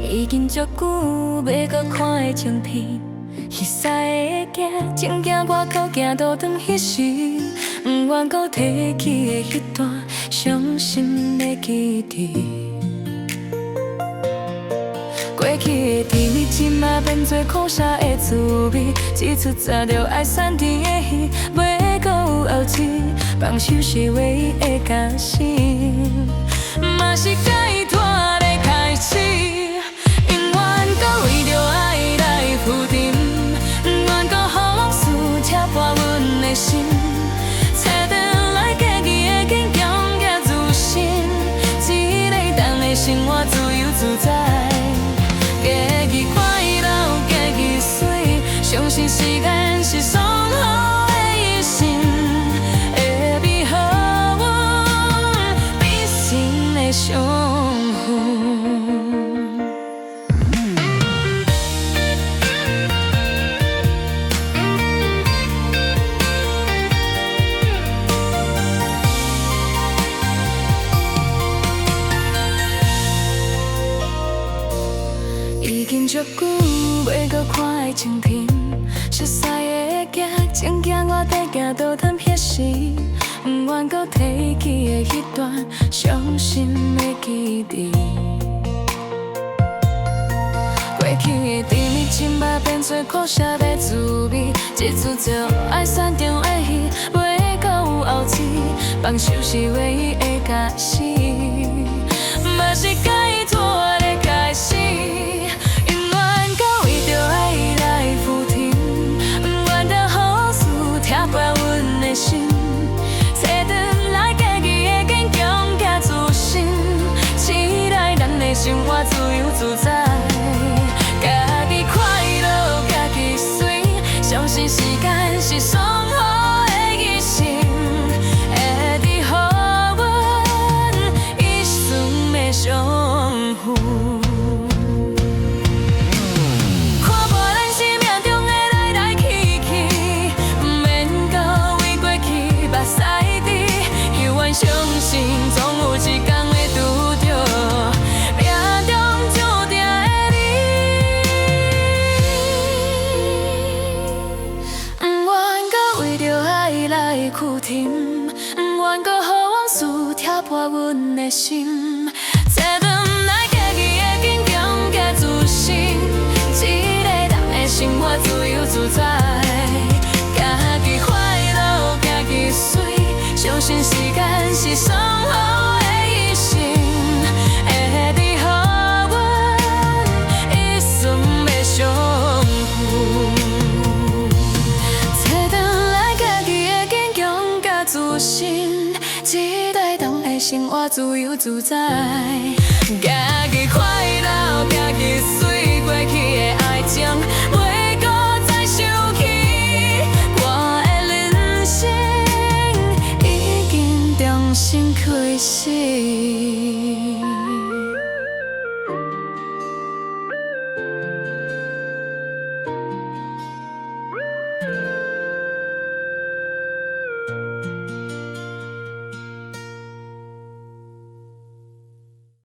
已经足久要搁看的情片，彼西的行，情行外口行倒转彼时，不愿搁提起的迄段伤心的记忆。过去的甜蜜，即马变做苦涩的滋味，一出早就爱散甜的戏，袂搁有后续，放手是唯一的假心，嘛是甲伊拖咧开始。 为着爱来负沉，不愿搁予往事扯破阮的心，找回来家己的坚强甲自信，一个人的生活自由自在，家己快乐，家己水，相信时间是上好的医生，会比予阮比心的伤痕。 已经足久要搁看的情片，熟悉的行，情行我底行倒探翕时，不愿搁提起的迄段伤心的记忆。过去的甜蜜，即马变做苦涩的滋味，一出就爱散场的戏，袂搁有后续，放手是唯一的假死，嘛是甲伊拖咧开始。 心，找回来家己的坚强甲自信，期待咱的生活自由自在，家己快乐，家己水，相信时间是上好的医生，会治予阮一生的伤痕。 相信总有一天会拄着命中注定的你，不愿搁为着爱来负沉，不愿搁予往事扯破阮的心，找回来家己的坚强甲自信，一个人的生活自由自在，家己快乐，家己水。 相信时间是上好的医生，会治予阮一生的伤痕。找回来家己的坚强甲自信，一个人的生活自由自在。